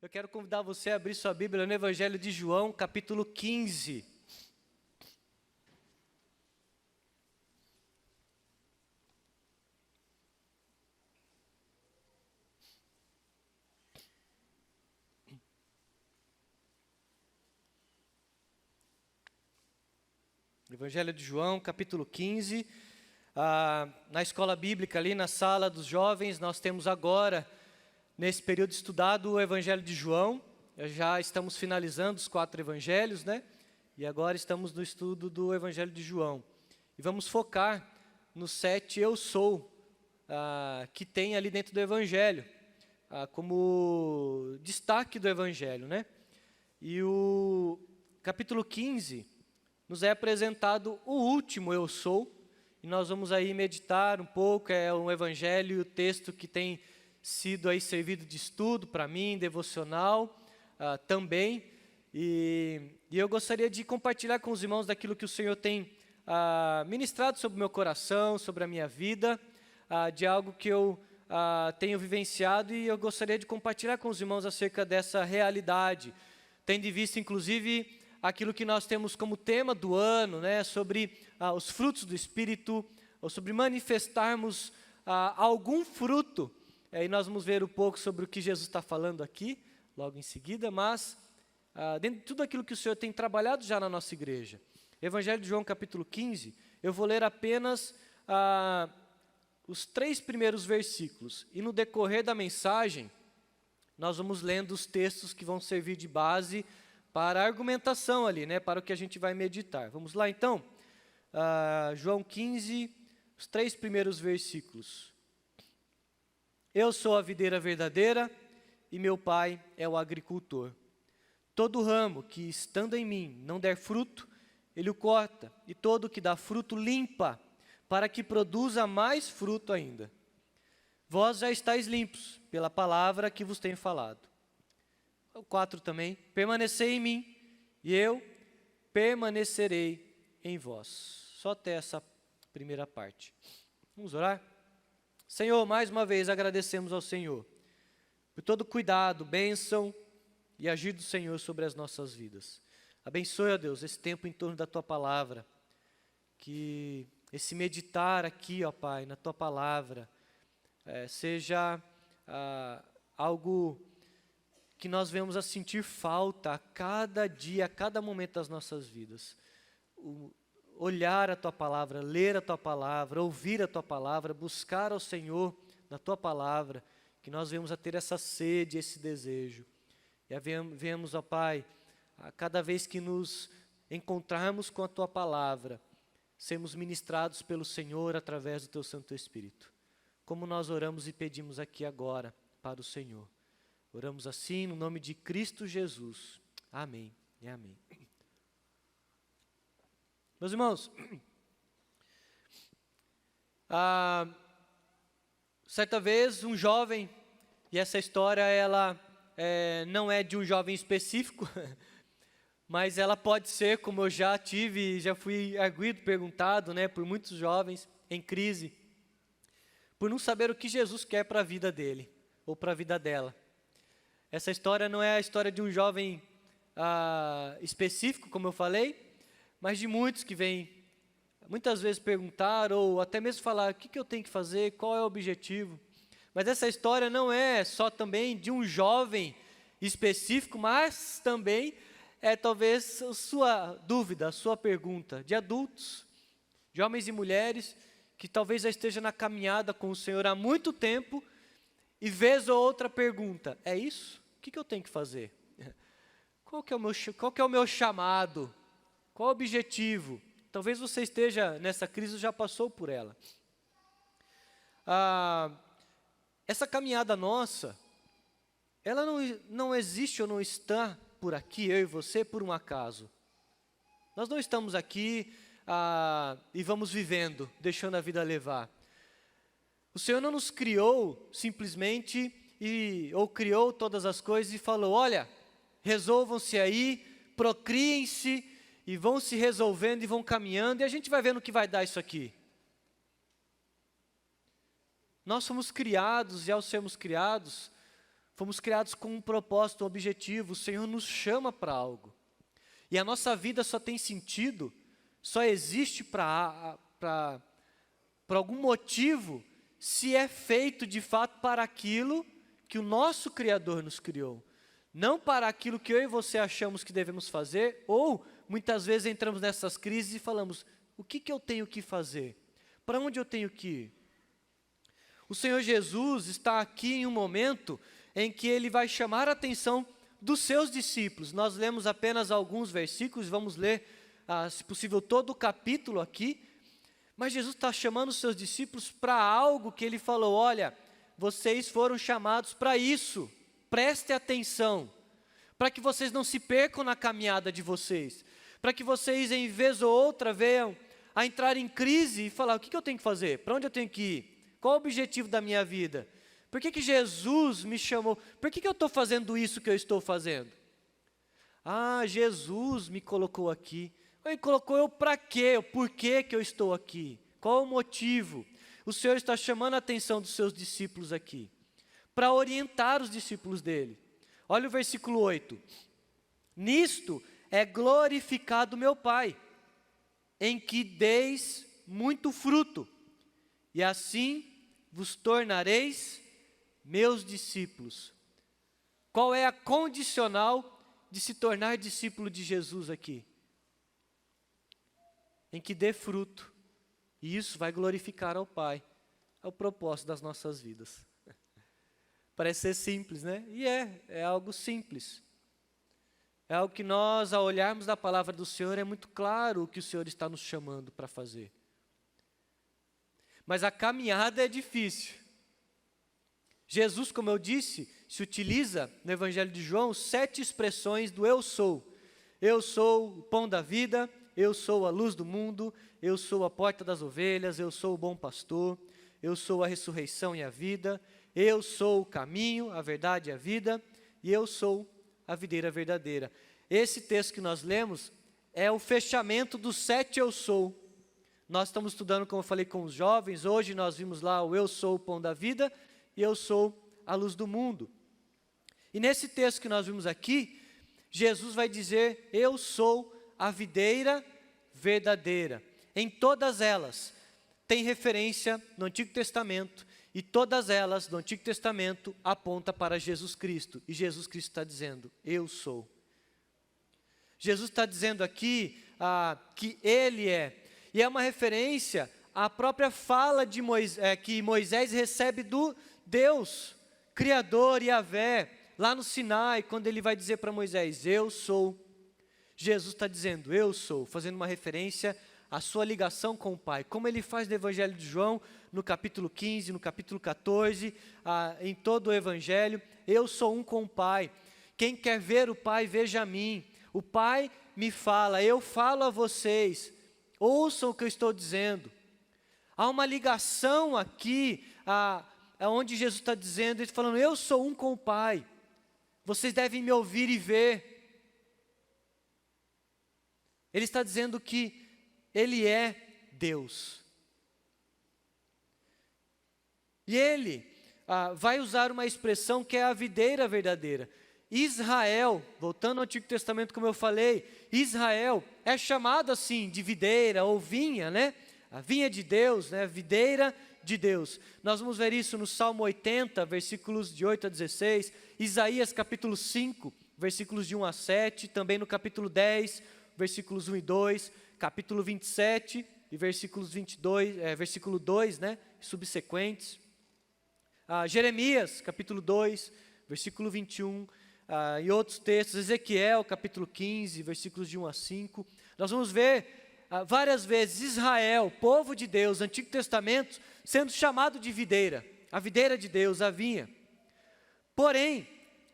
Eu quero convidar você a abrir sua Bíblia no Evangelho de João, capítulo 15. Evangelho de João, capítulo 15. Na escola bíblica, ali na sala dos jovens, nós temos agora, nesse período estudado, o Evangelho de João. Já estamos finalizando os 4 evangelhos, né? E agora estamos no estudo do Evangelho de João. E vamos focar no 7 Eu Sou, que tem ali dentro do Evangelho, como destaque do Evangelho, né? E o capítulo 15 nos é apresentado o último Eu Sou, e nós vamos aí meditar um pouco. É um Evangelho, o texto que tem sido aí servido de estudo para mim, devocional também, e eu gostaria de compartilhar com os irmãos daquilo que o Senhor tem ministrado sobre o meu coração, sobre a minha vida, de algo que eu tenho vivenciado, e eu gostaria de compartilhar com os irmãos acerca dessa realidade, tendo em vista inclusive aquilo que nós temos como tema do ano, né, sobre os frutos do Espírito, ou sobre manifestarmos algum fruto. E nós vamos ver um pouco sobre o que Jesus está falando aqui, logo em seguida, mas dentro de tudo aquilo que o Senhor tem trabalhado já na nossa igreja. Evangelho de João, capítulo 15, eu vou ler apenas os 3 primeiros versículos, e no decorrer da mensagem, nós vamos lendo os textos que vão servir de base para a argumentação ali, né, para o que a gente vai meditar. Vamos lá então? João 15, os 3 primeiros versículos. Eu sou a videira verdadeira, e meu Pai é o agricultor. Todo ramo que, estando em mim, não der fruto, Ele o corta, e todo que dá fruto limpa, para que produza mais fruto ainda. Vós já estáis limpos, pela palavra que vos tenho falado. O 4 também. Permanecei em mim, e eu permanecerei em vós. Só até essa primeira parte. Vamos orar? Senhor, mais uma vez agradecemos ao Senhor por todo cuidado, bênção e agir do Senhor sobre as nossas vidas. Abençoe, ó Deus, esse tempo em torno da Tua Palavra, que esse meditar aqui, ó Pai, na Tua Palavra, seja algo que nós venhamos a sentir falta a cada dia, a cada momento das nossas vidas. Olhar a Tua Palavra, ler a Tua Palavra, ouvir a Tua Palavra, buscar ao Senhor na Tua Palavra, que nós venhamos a ter essa sede, esse desejo. E venhamos, ó Pai, a cada vez que nos encontrarmos com a Tua Palavra, sermos ministrados pelo Senhor através do Teu Santo Espírito. Como nós oramos e pedimos aqui agora para o Senhor. Oramos assim no nome de Cristo Jesus. Amém e amém. Meus irmãos, certa vez um jovem, e essa história ela não é de um jovem específico, mas ela pode ser, como eu já fui arguido, perguntado, né, por muitos jovens em crise, por não saber o que Jesus quer para a vida dele, ou para a vida dela. Essa história não é a história de um jovem específico, como eu falei, mas de muitos que vêm muitas vezes perguntar, ou até mesmo falar, o que eu tenho que fazer, qual é o objetivo. Mas essa história não é só também de um jovem específico, mas também é talvez a sua dúvida, a sua pergunta, de adultos, de homens e mulheres, que talvez já esteja na caminhada com o Senhor há muito tempo, e vez ou outra pergunta, é isso? O que eu tenho que fazer? Qual que é o meu chamado? Qual o objetivo? Talvez você esteja nessa crise ou já passou por ela. Essa caminhada nossa, ela não existe ou não está por aqui, eu e você, por um acaso. Nós não estamos aqui e vamos vivendo, deixando a vida levar. O Senhor não nos criou simplesmente, ou criou todas as coisas e falou, olha, resolvam-se aí, procriem-se, e vão se resolvendo e vão caminhando, e a gente vai vendo o que vai dar isso aqui. Nós somos criados, e ao sermos criados, Fomos criados com um propósito, um objetivo. O Senhor nos chama para algo. E a nossa vida só tem sentido, só existe por algum motivo, se é feito de fato para aquilo que o nosso Criador nos criou. Não para aquilo que eu e você achamos que devemos fazer, ou muitas vezes entramos nessas crises e falamos, o que eu tenho que fazer? Para onde eu tenho que ir? O Senhor Jesus está aqui em um momento em que Ele vai chamar a atenção dos seus discípulos. Nós lemos apenas alguns versículos, vamos ler, se possível, todo o capítulo aqui. Mas Jesus está chamando os seus discípulos para algo que Ele falou, olha, vocês foram chamados para isso, preste atenção, para que vocês não se percam na caminhada de vocês, para que vocês, em vez ou outra, venham a entrar em crise e falar, o que eu tenho que fazer? Para onde eu tenho que ir? Qual o objetivo da minha vida? Por que Jesus me chamou? Por que eu estou fazendo isso que eu estou fazendo? Jesus me colocou aqui. Ele colocou eu para quê? O porquê que eu estou aqui? Qual o motivo? O Senhor está chamando a atenção dos seus discípulos aqui, para orientar os discípulos dele. Olha o versículo 8. Nisto é glorificado meu Pai, em que deis muito fruto, e assim vos tornareis meus discípulos. Qual é a condicional de se tornar discípulo de Jesus aqui? Em que dê fruto, e isso vai glorificar ao Pai. É o propósito das nossas vidas. Parece ser simples, né? E é algo simples. É algo que nós, ao olharmos da palavra do Senhor, é muito claro o que o Senhor está nos chamando para fazer. Mas a caminhada é difícil. Jesus, como eu disse, se utiliza no Evangelho de João 7 expressões do eu sou. Eu sou o pão da vida, eu sou a luz do mundo, eu sou a porta das ovelhas, eu sou o bom pastor, eu sou a ressurreição e a vida, eu sou o caminho, a verdade e a vida, e eu sou a videira verdadeira. Esse texto que nós lemos é o fechamento dos 7 eu sou. Nós estamos estudando, como eu falei com os jovens, hoje nós vimos lá o eu sou o pão da vida, e eu sou a luz do mundo. E nesse texto que nós vimos aqui, Jesus vai dizer, eu sou a videira verdadeira. Em todas elas, tem referência no Antigo Testamento, e todas elas, no Antigo Testamento, apontam para Jesus Cristo. E Jesus Cristo está dizendo, eu sou. Jesus está dizendo aqui que Ele é. E é uma referência à própria fala de que Moisés recebe do Deus, Criador, Yahvé, lá no Sinai, quando ele vai dizer para Moisés, eu sou. Jesus está dizendo, eu sou, fazendo uma referência à sua ligação com o Pai. Como ele faz no Evangelho de João, no capítulo 15, no capítulo 14, em todo o Evangelho, eu sou um com o Pai. Quem quer ver o Pai, veja a mim. O Pai me fala, eu falo a vocês. Ouçam o que eu estou dizendo. Há uma ligação aqui, onde Jesus está dizendo, ele está falando, eu sou um com o Pai. Vocês devem me ouvir e ver. Ele está dizendo que Ele é Deus. E Ele vai usar uma expressão que é a videira verdadeira. Israel, voltando ao Antigo Testamento, como eu falei, Israel é chamado assim de videira ou vinha, né? A vinha de Deus, né? Videira de Deus. Nós vamos ver isso no Salmo 80, versículos de 8 a 16, Isaías capítulo 5, versículos de 1 a 7, também no capítulo 10, versículos 1 e 2, capítulo 27 e versículos 22, versículo 2, né? Subsequentes. Jeremias, capítulo 2, versículo 21, e outros textos, Ezequiel, capítulo 15, versículos de 1 a 5. Nós vamos ver várias vezes Israel, povo de Deus, Antigo Testamento, sendo chamado de videira, a videira de Deus, a vinha. Porém,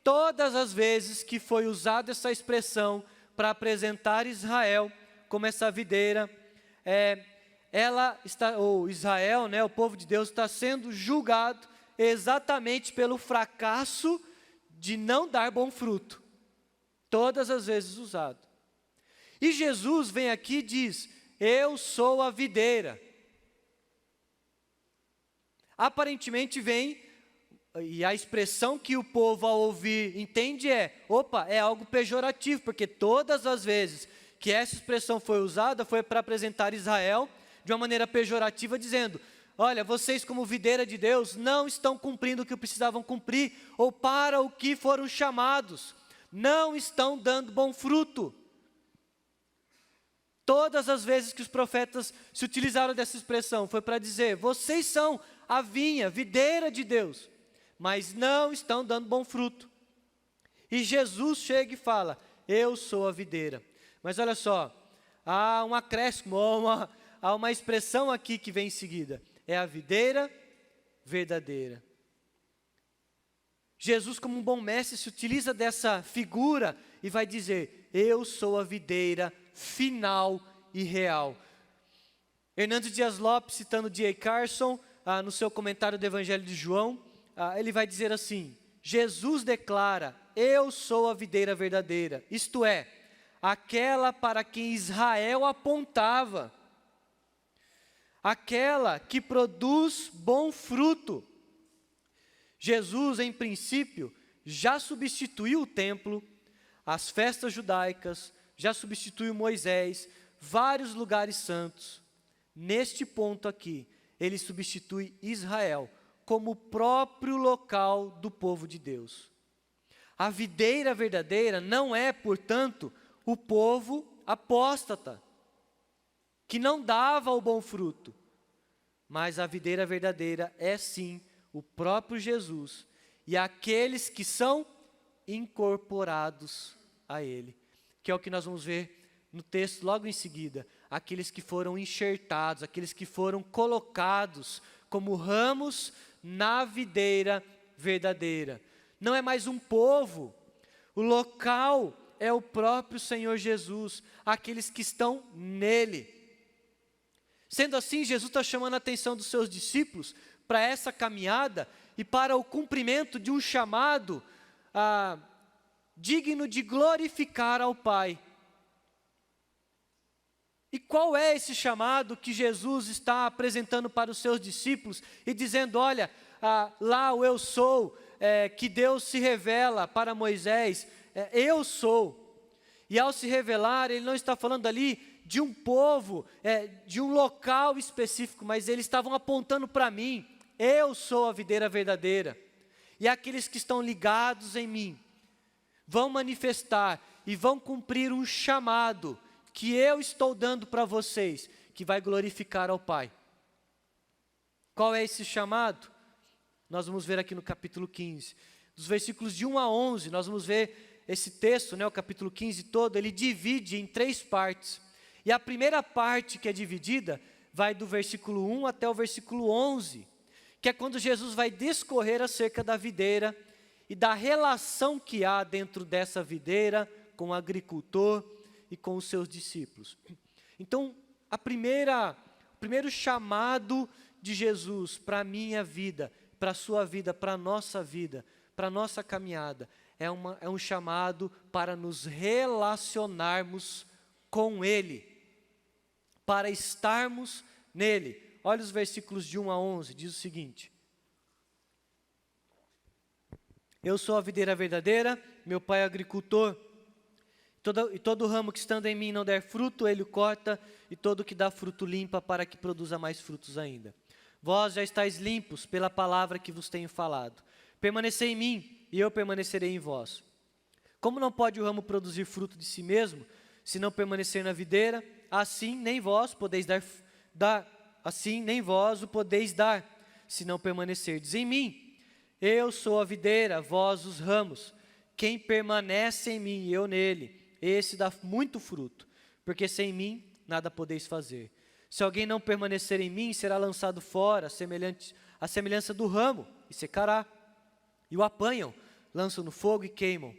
todas as vezes que foi usada essa expressão para apresentar Israel como essa videira, Israel, né, o povo de Deus, está sendo julgado exatamente pelo fracasso de não dar bom fruto, todas as vezes usado. E Jesus vem aqui e diz, eu sou a videira. Aparentemente vem e a expressão que o povo ao ouvir entende opa, é algo pejorativo, porque todas as vezes que essa expressão foi usada, foi para apresentar Israel de uma maneira pejorativa, dizendo, olha, vocês como videira de Deus não estão cumprindo o que precisavam cumprir, ou para o que foram chamados, não estão dando bom fruto. Todas as vezes que os profetas se utilizaram dessa expressão, foi para dizer, vocês são a vinha, videira de Deus, mas não estão dando bom fruto. E Jesus chega e fala, eu sou a videira. Mas olha só, há um acréscimo, há uma expressão aqui que vem em seguida, é a videira verdadeira. Jesus, como um bom mestre, se utiliza dessa figura e vai dizer, eu sou a videira final e real. Hernandes Dias Lopes, citando D.A. Carson, no seu comentário do Evangelho de João, ele vai dizer assim, Jesus declara, eu sou a videira verdadeira, isto é, aquela para quem Israel apontava, aquela que produz bom fruto. Jesus, em princípio, já substituiu o templo, as festas judaicas, já substituiu Moisés, vários lugares santos. Neste ponto aqui, ele substitui Israel como o próprio local do povo de Deus. A videira verdadeira não é, portanto, o povo apóstata, que não dava o bom fruto, mas a videira verdadeira é sim o próprio Jesus e aqueles que são incorporados a Ele, que é o que nós vamos ver no texto logo em seguida, aqueles que foram enxertados, aqueles que foram colocados como ramos na videira verdadeira. Não é mais um povo, o local é o próprio Senhor Jesus, aqueles que estão nele. Sendo assim, Jesus está chamando a atenção dos seus discípulos para essa caminhada e para o cumprimento de um chamado digno de glorificar ao Pai. E qual é esse chamado que Jesus está apresentando para os seus discípulos e dizendo, olha, lá o eu sou, que Deus se revela para Moisés, eu sou. E ao se revelar, ele não está falando ali de um povo, de um local específico, mas eles estavam apontando para mim, eu sou a videira verdadeira. E aqueles que estão ligados em mim, vão manifestar e vão cumprir um chamado que eu estou dando para vocês, que vai glorificar ao Pai. Qual é esse chamado? Nós vamos ver aqui no capítulo 15. Dos versículos de 1 a 11, nós vamos ver esse texto, o capítulo 15 todo, ele divide em 3 partes. E a primeira parte que é dividida, vai do versículo 1 até o versículo 11, que é quando Jesus vai discorrer acerca da videira e da relação que há dentro dessa videira com o agricultor e com os seus discípulos. Então, o primeiro chamado de Jesus para a minha vida, para a sua vida, para a nossa caminhada, é um chamado para nos relacionarmos com Ele, para estarmos nele. Olha os versículos de 1 a 11, diz o seguinte, eu sou a videira verdadeira, meu pai é agricultor, e todo ramo que estando em mim não der fruto, ele o corta, e todo que dá fruto limpa, para que produza mais frutos ainda. Vós já estáis limpos pela palavra que vos tenho falado. Permanecei em mim, e eu permanecerei em vós. Como não pode o ramo produzir fruto de si mesmo, se não permanecer na videira, assim nem vós podeis assim nem vós o podeis dar, se não permanecerdes em mim. Eu sou a videira, vós os ramos. Quem permanece em mim e eu nele, esse dá muito fruto, porque sem mim nada podeis fazer. Se alguém não permanecer em mim, será lançado fora, à semelhança do ramo, e secará. E o apanham, lançam no fogo e queimam.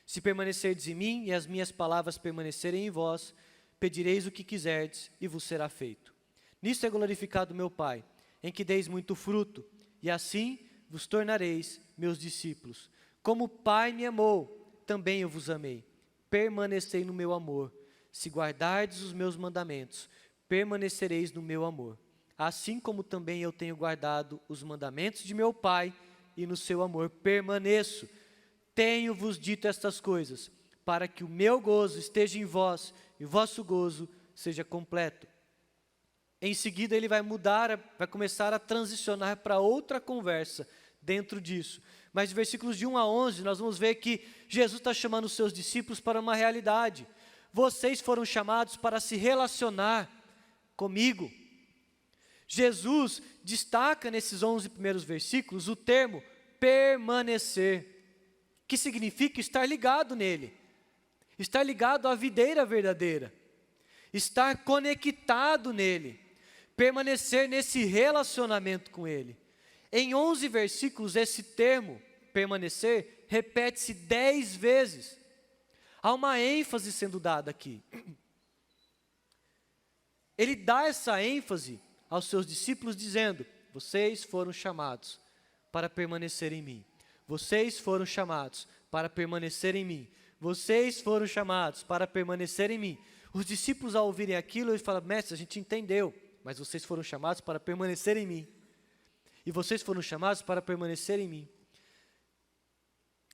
Se permanecerdes em mim e as minhas palavras permanecerem em vós, pedireis o que quiserdes e vos será feito. Nisto é glorificado meu Pai, em que deis muito fruto, e assim vos tornareis meus discípulos. Como o Pai me amou, também eu vos amei. Permanecei no meu amor. Se guardardes os meus mandamentos, permanecereis no meu amor. Assim como também eu tenho guardado os mandamentos de meu Pai e no seu amor permaneço. Tenho-vos dito estas coisas, para que o meu gozo esteja em vós e o vosso gozo seja completo. Em seguida ele vai vai começar a transicionar para outra conversa dentro disso. Mas de versículos de 1 a 11 nós vamos ver que Jesus está chamando os seus discípulos para uma realidade. Vocês foram chamados para se relacionar comigo. Jesus destaca nesses 11 primeiros versículos o termo permanecer, que significa estar ligado nele, estar ligado à videira verdadeira, estar conectado nele, permanecer nesse relacionamento com ele. Em 11 versículos esse termo, permanecer, repete-se 10 vezes. Há uma ênfase sendo dada aqui. Ele dá essa ênfase aos seus discípulos dizendo: vocês foram chamados para permanecer em mim. Vocês foram chamados para permanecer em mim. Vocês foram chamados para permanecer em mim. Os discípulos, ao ouvirem aquilo, eles falam: mestre, a gente entendeu, mas vocês foram chamados para permanecer em mim. E vocês foram chamados para permanecer em mim.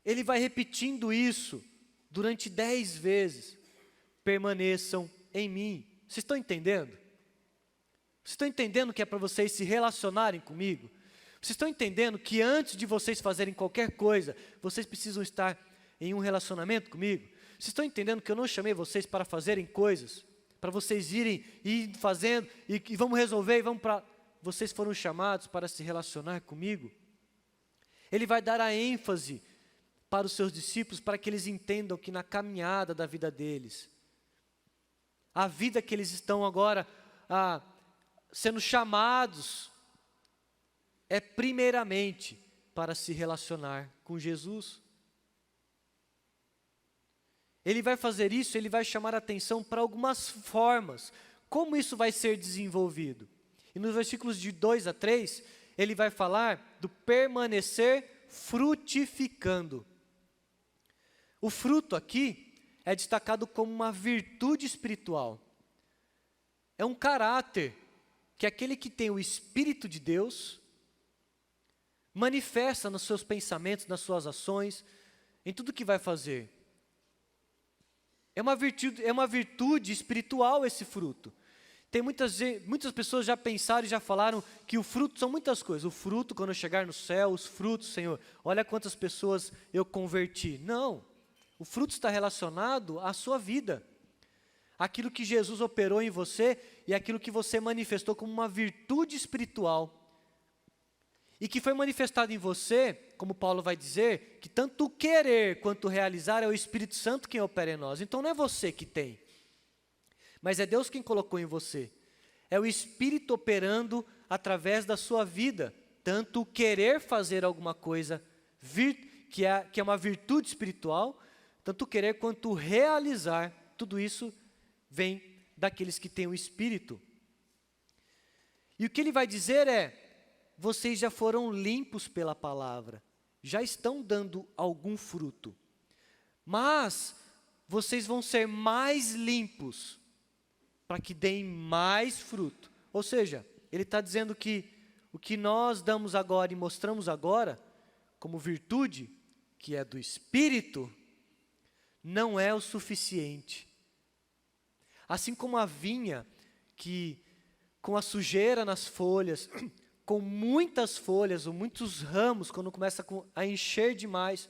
Ele vai repetindo isso durante 10 vezes. Permaneçam em mim. Vocês estão entendendo? Vocês estão entendendo que é para vocês se relacionarem comigo? Vocês estão entendendo que antes de vocês fazerem qualquer coisa, vocês precisam estar em um relacionamento comigo? Vocês estão entendendo que eu não chamei vocês para fazerem coisas, para vocês irem e fazendo, e vamos resolver, e vamos para... Vocês foram chamados para se relacionar comigo? Ele vai dar a ênfase para os seus discípulos, para que eles entendam que na caminhada da vida deles, a vida que eles estão agora sendo chamados, é primeiramente para se relacionar com Jesus. Ele vai fazer isso, ele vai chamar a atenção para algumas formas, como isso vai ser desenvolvido. E nos versículos de 2 a 3, ele vai falar do permanecer frutificando. O fruto aqui é destacado como uma virtude espiritual. É um caráter que aquele que tem o Espírito de Deus manifesta nos seus pensamentos, nas suas ações, em tudo que vai fazer. É uma virtude espiritual esse fruto. Tem muitas pessoas já pensaram e já falaram que o fruto são muitas coisas. O fruto, quando eu chegar no céu, os frutos, Senhor, olha quantas pessoas eu converti. Não, o fruto está relacionado à sua vida. Aquilo que Jesus operou em você e aquilo que você manifestou como uma virtude espiritual. E que foi manifestado em você, como Paulo vai dizer, que tanto o querer quanto o realizar é o Espírito Santo quem opera em nós. Então não é você que tem, mas é Deus quem colocou em você. É o Espírito operando através da sua vida. Tanto o querer fazer alguma coisa, que é uma virtude espiritual, tanto o querer quanto o realizar, tudo isso vem daqueles que têm o Espírito. E o que ele vai dizer é: vocês já foram limpos pela palavra, já estão dando algum fruto, mas vocês vão ser mais limpos para que deem mais fruto. Ou seja, ele está dizendo que o que nós damos agora e mostramos agora, como virtude, que é do Espírito, não é o suficiente. Assim como a vinha, que com a sujeira nas folhas, com muitas folhas ou muitos ramos, quando começa a encher demais,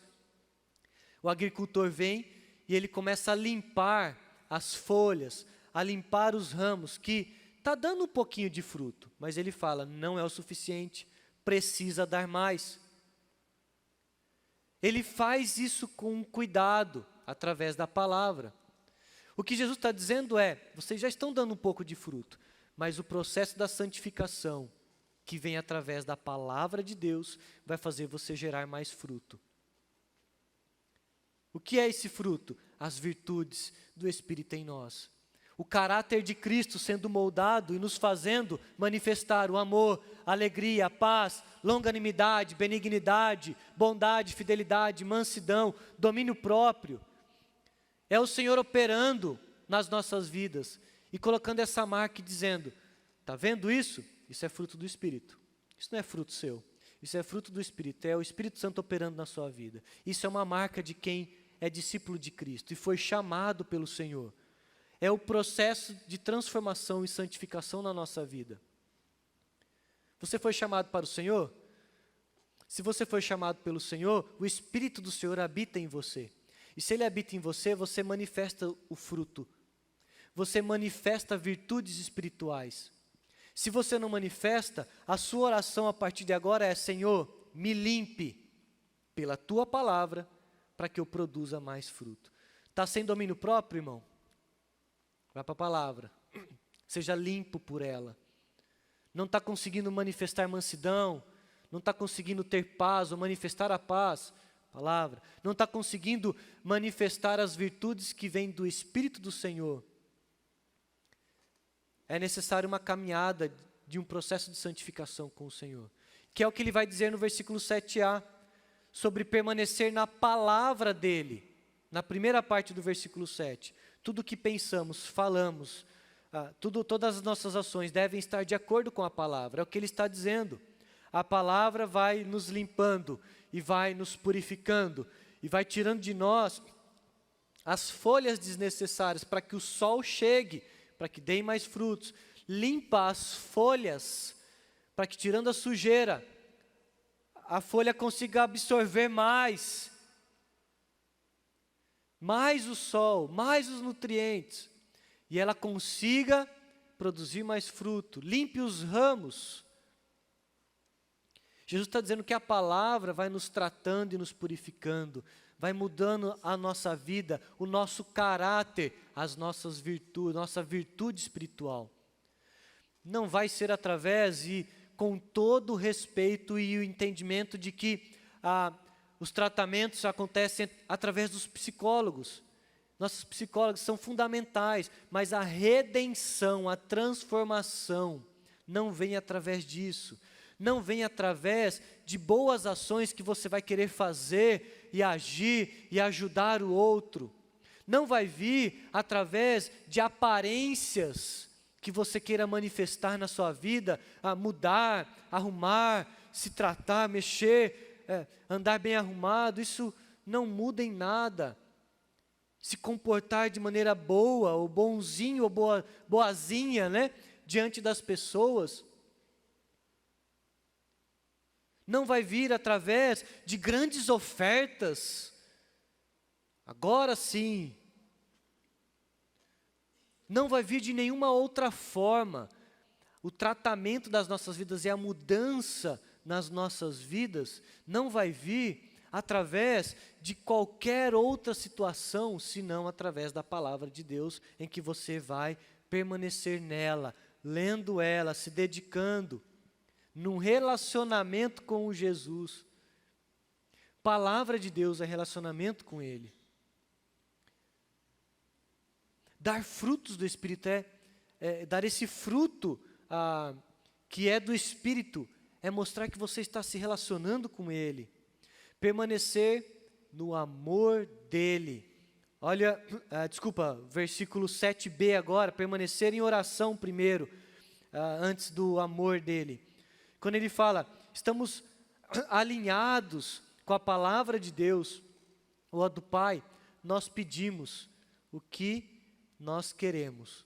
o agricultor vem e ele começa a limpar as folhas, a limpar os ramos, que está dando um pouquinho de fruto, mas ele fala, não é o suficiente, precisa dar mais. Ele faz isso com cuidado, através da palavra. O que Jesus está dizendo é, vocês já estão dando um pouco de fruto, mas o processo da santificação, que vem através da palavra de Deus, vai fazer você gerar mais fruto. O que é esse fruto? As virtudes do Espírito em nós. O caráter de Cristo sendo moldado e nos fazendo manifestar o amor, a alegria, a paz, longanimidade, benignidade, bondade, fidelidade, mansidão, domínio próprio. É o Senhor operando nas nossas vidas e colocando essa marca e dizendo, está vendo isso? Isso é fruto do Espírito, isso não é fruto seu. Isso é fruto do Espírito, é o Espírito Santo operando na sua vida. Isso é uma marca de quem é discípulo de Cristo e foi chamado pelo Senhor. É o processo de transformação e santificação na nossa vida. Você foi chamado para o Senhor? Se você foi chamado pelo Senhor, o Espírito do Senhor habita em você. E se Ele habita em você, você manifesta o fruto. Você manifesta virtudes espirituais. Se você não manifesta, a sua oração a partir de agora é: Senhor, me limpe pela Tua palavra, para que eu produza mais fruto. Está sem domínio próprio, irmão? Vai para a palavra. Seja limpo por ela. Não está conseguindo manifestar mansidão, não está conseguindo ter paz ou manifestar a paz, palavra. Não está conseguindo manifestar as virtudes que vêm do Espírito do Senhor. É necessário uma caminhada de um processo de santificação com o Senhor. Que é o que ele vai dizer no versículo 7a, sobre permanecer na palavra dele. Na primeira parte do versículo 7. Tudo o que pensamos, falamos, todas as nossas ações devem estar de acordo com a palavra. É o que ele está dizendo. A palavra vai nos limpando e vai nos purificando e vai tirando de nós as folhas desnecessárias para que o sol chegue, para que deem mais frutos. Limpa as folhas para que, tirando a sujeira, a folha consiga absorver mais o sol, mais os nutrientes, e ela consiga produzir mais fruto. Limpe os ramos. Jesus está dizendo que a palavra vai nos tratando e nos purificando, vai mudando a nossa vida, o nosso caráter, as nossas virtudes, nossa virtude espiritual. Não vai ser através e com todo o respeito e o entendimento de que os tratamentos acontecem através dos psicólogos. Nossos psicólogos são fundamentais, mas a redenção, a transformação não vem através disso. Não vem através de boas ações que você vai querer fazer e agir e ajudar o outro. Não vai vir através de aparências que você queira manifestar na sua vida, mudar, arrumar, se tratar, mexer, andar bem arrumado. Isso não muda em nada. Se comportar de maneira boa, ou bonzinho, ou boazinha, né, diante das pessoas. Não vai vir através de grandes ofertas. Agora sim. Não vai vir de nenhuma outra forma. O tratamento das nossas vidas e a mudança nas nossas vidas não vai vir através de qualquer outra situação, senão através da palavra de Deus, em que você vai permanecer nela, lendo ela, se dedicando, num relacionamento com o Jesus. Palavra de Deus é relacionamento com Ele. Dar frutos do Espírito dar esse fruto que é do Espírito, é mostrar que você está se relacionando com Ele. Permanecer no amor dEle. Olha, versículo 7b agora, permanecer em oração primeiro, antes do amor dEle. Quando ele fala, estamos alinhados com a palavra de Deus, ou a do Pai, nós pedimos o que nós queremos,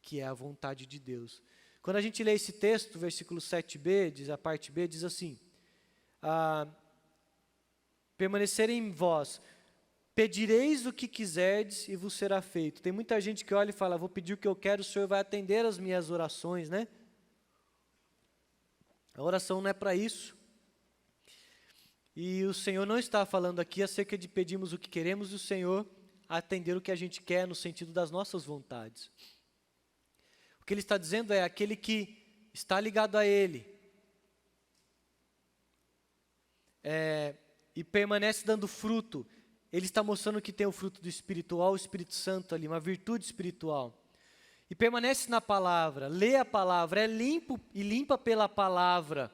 que é a vontade de Deus. Quando a gente lê esse texto, versículo 7b, a parte B, diz assim, permanecer em vós, pedireis o que quiserdes e vos será feito. Tem muita gente que olha e fala, vou pedir o que eu quero, o Senhor vai atender as minhas orações, né? A oração não é para isso. E o Senhor não está falando aqui acerca de pedirmos o que queremos e o Senhor atender o que a gente quer no sentido das nossas vontades. O que Ele está dizendo é aquele que está ligado a Ele e permanece dando fruto. Ele está mostrando que tem o fruto do espiritual, o Espírito Santo ali, uma virtude espiritual. E permanece na palavra, lê a palavra, é limpo e limpa pela palavra.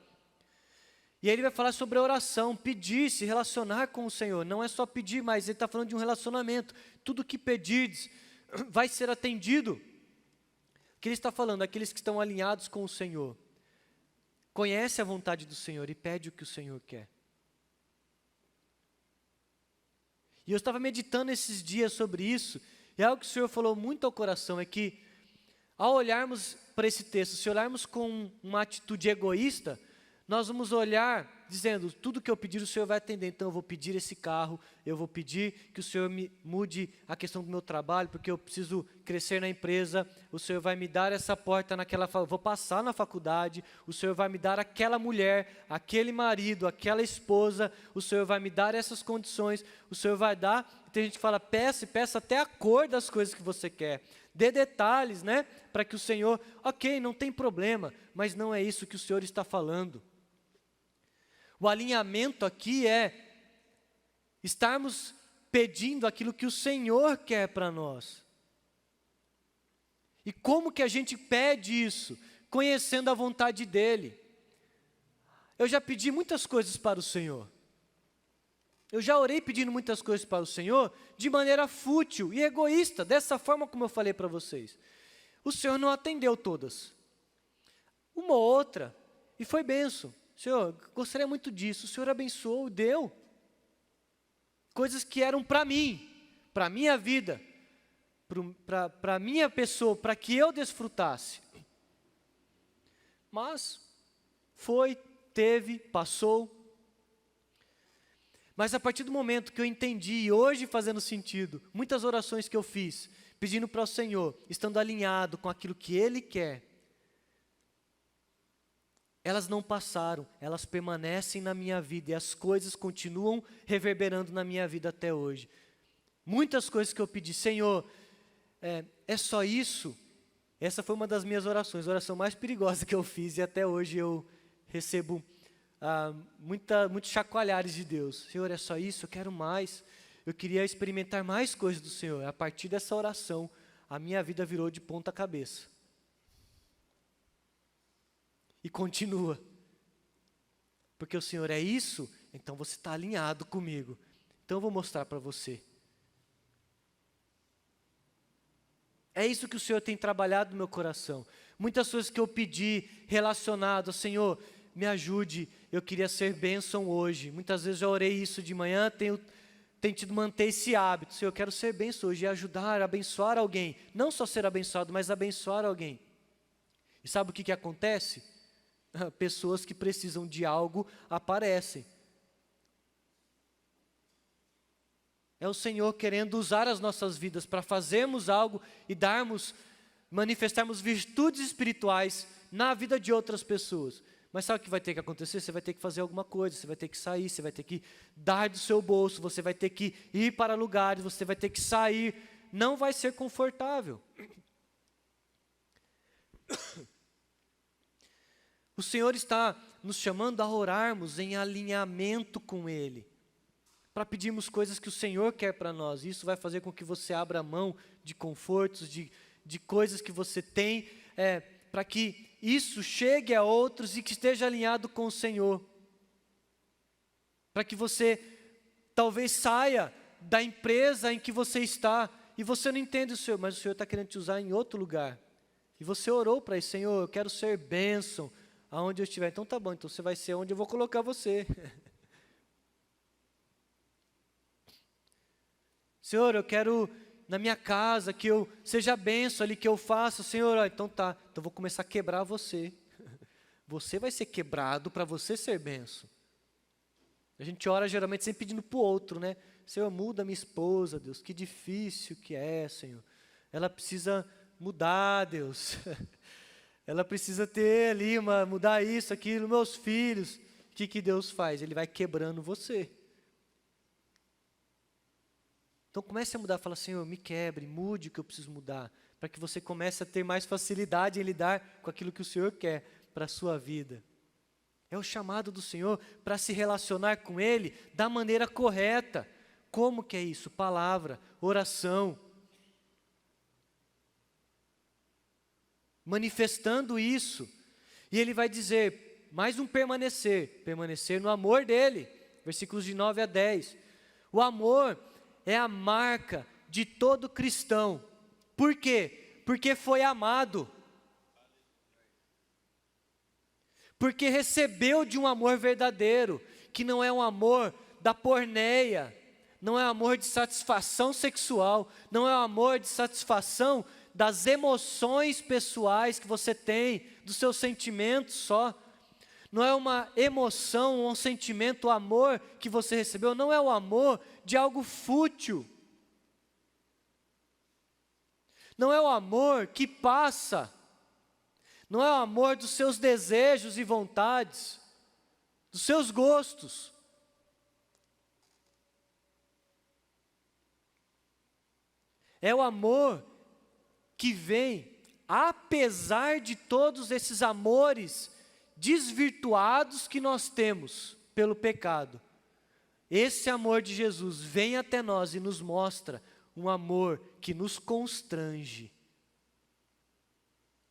E aí ele vai falar sobre a oração, pedir, se relacionar com o Senhor. Não é só pedir, mas ele está falando de um relacionamento. Tudo que pedirdes vai ser atendido. O que ele está falando? Aqueles que estão alinhados com o Senhor. conhece a vontade do Senhor e pede o que o Senhor quer. E eu estava meditando esses dias sobre isso, e algo que o Senhor falou muito ao coração é que, ao olharmos para esse texto, se olharmos com uma atitude egoísta, nós vamos olhar dizendo, tudo que eu pedir o Senhor vai atender, então eu vou pedir esse carro, eu vou pedir que o Senhor me mude a questão do meu trabalho, porque eu preciso crescer na empresa, o Senhor vai me dar essa porta vou passar na faculdade, o Senhor vai me dar aquela mulher, aquele marido, aquela esposa, o Senhor vai me dar essas condições, o Senhor vai dar, tem gente que fala, peça e peça até a cor das coisas que você quer, dê detalhes, né, para que o Senhor, ok, não tem problema, mas não é isso que o Senhor está falando. O alinhamento aqui é estarmos pedindo aquilo que o Senhor quer para nós. E como que a gente pede isso? Conhecendo a vontade dEle. Eu já pedi muitas coisas para o Senhor. Eu já orei pedindo muitas coisas para o Senhor de maneira fútil e egoísta, dessa forma como eu falei para vocês. O Senhor não atendeu todas. Uma ou outra, e foi bênção. Senhor, gostaria muito disso. O Senhor abençoou, deu. Coisas que eram para mim, para a minha vida, para a minha pessoa, para que eu desfrutasse. Mas foi, teve, passou. Mas a partir do momento que eu entendi, e hoje fazendo sentido, muitas orações que eu fiz, pedindo para o Senhor, estando alinhado com aquilo que Ele quer, elas não passaram, elas permanecem na minha vida e as coisas continuam reverberando na minha vida até hoje. Muitas coisas que eu pedi, Senhor, é só isso? Essa foi uma das minhas orações, a oração mais perigosa que eu fiz e até hoje eu recebo muitos chacoalhares de Deus. Senhor, é só isso? Eu quero mais. Eu queria experimentar mais coisas do Senhor. A partir dessa oração, a minha vida virou de ponta cabeça. E continua. Porque o Senhor é isso, então você está alinhado comigo. Então eu vou mostrar para você. É isso que o Senhor tem trabalhado no meu coração. Muitas coisas que eu pedi relacionado, Senhor, me ajude, eu queria ser bênção hoje. Muitas vezes eu orei isso de manhã, tenho tentado manter esse hábito. Senhor, eu quero ser bênção hoje e ajudar, abençoar alguém. Não só ser abençoado, mas abençoar alguém. E sabe o que acontece? Pessoas que precisam de algo aparecem. É o Senhor querendo usar as nossas vidas para fazermos algo e manifestarmos virtudes espirituais na vida de outras pessoas. Mas sabe o que vai ter que acontecer? Você vai ter que fazer alguma coisa, você vai ter que sair, você vai ter que dar do seu bolso, você vai ter que ir para lugares, você vai ter que sair. Não vai ser confortável. O Senhor está nos chamando a orarmos em alinhamento com Ele, para pedirmos coisas que o Senhor quer para nós. Isso vai fazer com que você abra mão de confortos, de coisas que você tem, para que isso chegue a outros e que esteja alinhado com o Senhor. Para que você talvez saia da empresa em que você está e você não entende o Senhor, mas o Senhor está querendo te usar em outro lugar. E você orou para isso, Senhor, eu quero ser bênção aonde eu estiver. Então tá bom, então você vai ser onde eu vou colocar você. Senhor, eu quero na minha casa que eu seja bênção ali, que eu faça. Senhor, então tá, então eu vou começar a quebrar você. Você vai ser quebrado para você ser bênção. A gente ora geralmente sempre pedindo para o outro, né? Senhor, muda minha esposa, Deus, que difícil que é, Senhor. Ela precisa mudar, Deus. Ela precisa ter ali, mudar isso, aquilo, meus filhos. O que Deus faz? Ele vai quebrando você. Então comece a mudar, fala, Senhor, me quebre, mude o que eu preciso mudar, para que você comece a ter mais facilidade em lidar com aquilo que o Senhor quer para a sua vida. É o chamado do Senhor para se relacionar com Ele da maneira correta. Como que é isso? Palavra, oração. Manifestando isso. E Ele vai dizer, mais um permanecer no amor dEle. Versículos de 9 a 10. O amor é a marca de todo cristão. Por quê? Porque foi amado. porque recebeu de um amor verdadeiro, que não é um amor da porneia, não é amor de satisfação sexual, não é amor de satisfação das emoções pessoais que você tem, dos seus sentimentos só. Não é uma emoção, um sentimento, o amor que você recebeu, não é o amor de algo fútil. Não é o amor que passa. Não é o amor dos seus desejos e vontades, dos seus gostos. É o amor que vem, apesar de todos esses amores desvirtuados que nós temos pelo pecado. Esse amor de Jesus vem até nós e nos mostra um amor que nos constrange.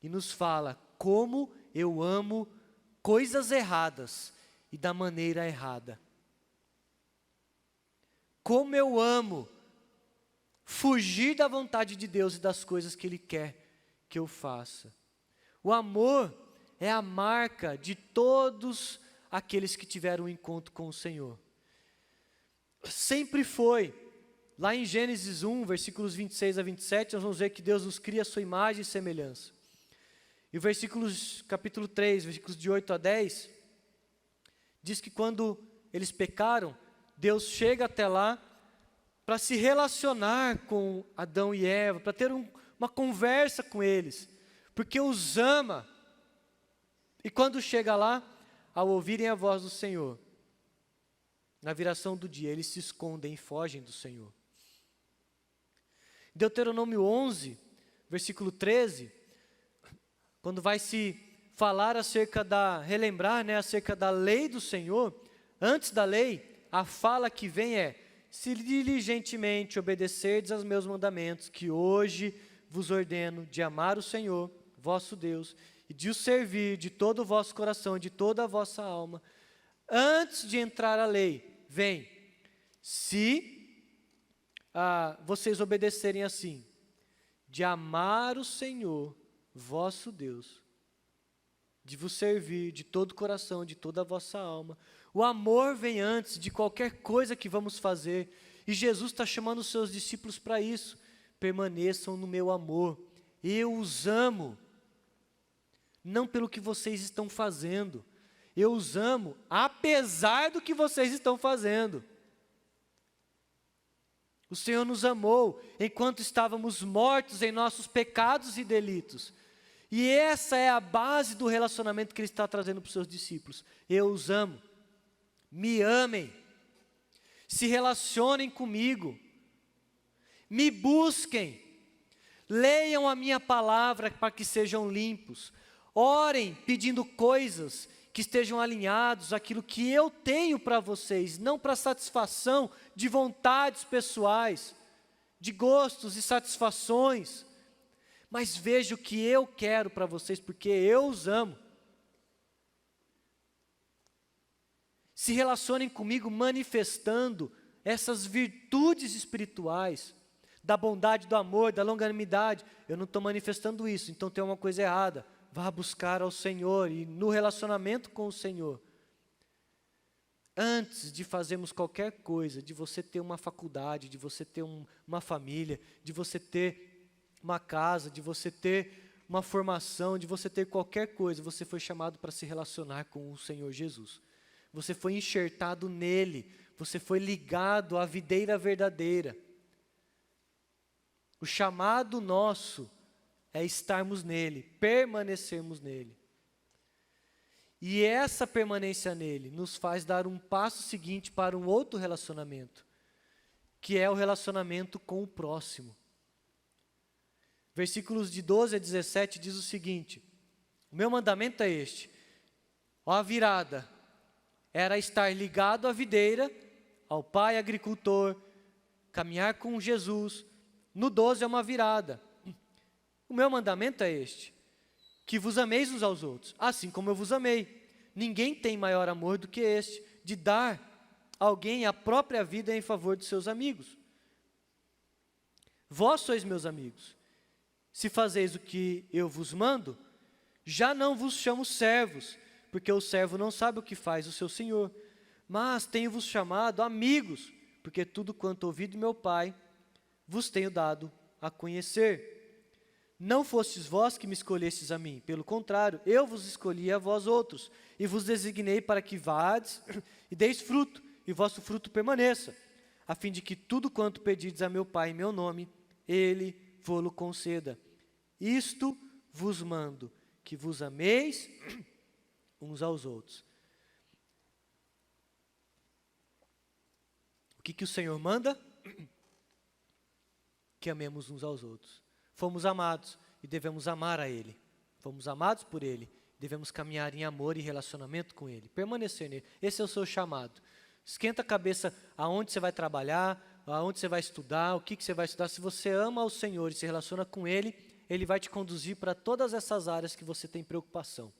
E nos fala como eu amo coisas erradas e da maneira errada. Como eu amo fugir da vontade de Deus e das coisas que Ele quer que eu faça. O amor é a marca de todos aqueles que tiveram um encontro com o Senhor. Sempre foi. Lá em Gênesis 1, versículos 26 a 27, nós vamos ver que Deus nos cria a sua imagem e semelhança. E o capítulo 3, versículos de 8 a 10, diz que quando eles pecaram, Deus chega até lá para se relacionar com Adão e Eva, para ter uma conversa com eles, porque os ama. E quando chega lá, ao ouvirem a voz do Senhor, na viração do dia, eles se escondem e fogem do Senhor. Deuteronômio 11, versículo 13, quando vai se falar relembrar acerca da lei do Senhor, antes da lei, a fala que vem é: se diligentemente obedecerdes aos meus mandamentos, que hoje vos ordeno de amar o Senhor, vosso Deus, e de o servir de todo o vosso coração, de toda a vossa alma. Antes de entrar a lei, vem: se vocês obedecerem assim, de amar o Senhor, vosso Deus, de vos servir de todo o coração, de toda a vossa alma. O amor vem antes de qualquer coisa que vamos fazer. E Jesus está chamando os seus discípulos para isso. Permaneçam no meu amor. Eu os amo. Não pelo que vocês estão fazendo. Eu os amo apesar do que vocês estão fazendo. O Senhor nos amou enquanto estávamos mortos em nossos pecados e delitos. E essa é a base do relacionamento que Ele está trazendo para os seus discípulos. Eu os amo. Me amem, se relacionem comigo, me busquem, leiam a minha palavra para que sejam limpos, orem pedindo coisas que estejam alinhados àquilo que eu tenho para vocês, não para satisfação de vontades pessoais, de gostos e satisfações, mas veja o que eu quero para vocês, porque eu os amo. Se relacionem comigo manifestando essas virtudes espirituais, da bondade, do amor, da longanimidade. Eu não estou manifestando isso, então tem uma coisa errada. Vá buscar ao Senhor e no relacionamento com o Senhor. Antes de fazermos qualquer coisa, de você ter uma faculdade, de você ter uma família, de você ter uma casa, de você ter uma formação, de você ter qualquer coisa, você foi chamado para se relacionar com o Senhor Jesus. Você foi enxertado nele, você foi ligado à videira verdadeira. O chamado nosso é estarmos nele, permanecermos nele. E essa permanência nele nos faz dar um passo seguinte para um outro relacionamento, que é o relacionamento com o próximo. Versículos de 12 a 17 diz o seguinte: o meu mandamento é este, ó a virada, era estar ligado à videira, ao pai agricultor, caminhar com Jesus. No 12 é uma virada. O meu mandamento é este, que vos ameis uns aos outros, assim como eu vos amei. Ninguém tem maior amor do que este, de dar a alguém a própria vida em favor de seus amigos. Vós sois meus amigos, se fazeis o que eu vos mando. Já não vos chamo servos, porque o servo não sabe o que faz o seu senhor. Mas tenho-vos chamado amigos, porque tudo quanto ouvi do meu Pai vos tenho dado a conhecer. Não fostes vós que me escolhestes a mim, pelo contrário, eu vos escolhi a vós outros, e vos designei para que vades e deis fruto, e vosso fruto permaneça, a fim de que tudo quanto pedirdes a meu Pai em meu nome, Ele vô-lo conceda. Isto vos mando, que vos ameis uns aos outros. O que o Senhor manda? Que amemos uns aos outros. Fomos amados e devemos amar a Ele. Fomos amados por Ele, devemos caminhar em amor e relacionamento com Ele, permanecer nele. Esse é o seu chamado. Esquenta a cabeça aonde você vai trabalhar, aonde você vai estudar, o que você vai estudar. Se você ama o Senhor e se relaciona com Ele, Ele vai te conduzir para todas essas áreas que você tem preocupação.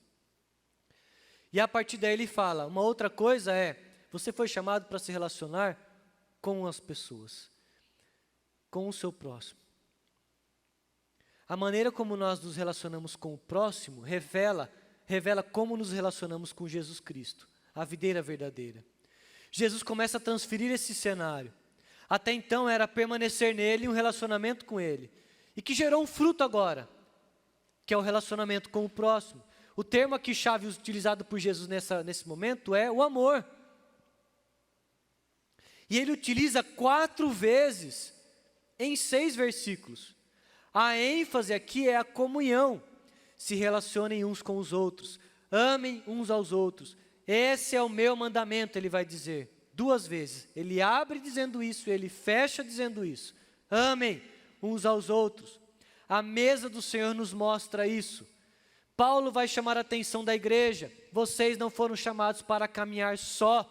E a partir daí Ele fala, uma outra coisa é, você foi chamado para se relacionar com as pessoas, com o seu próximo. A maneira como nós nos relacionamos com o próximo revela como nos relacionamos com Jesus Cristo, a videira verdadeira. Jesus começa a transferir esse cenário. Até então era permanecer nele, um relacionamento com ele. E que gerou um fruto agora, que é o relacionamento com o próximo. O termo aqui chave utilizado por Jesus nesse momento é o amor. E ele utiliza 4 vezes em 6 versículos. A ênfase aqui é a comunhão. Se relacionem uns com os outros. Amem uns aos outros. Esse é o meu mandamento, ele vai dizer 2 vezes. Ele abre dizendo isso, ele fecha dizendo isso. Amem uns aos outros. A mesa do Senhor nos mostra isso. Paulo vai chamar a atenção da igreja. Vocês não foram chamados para caminhar só.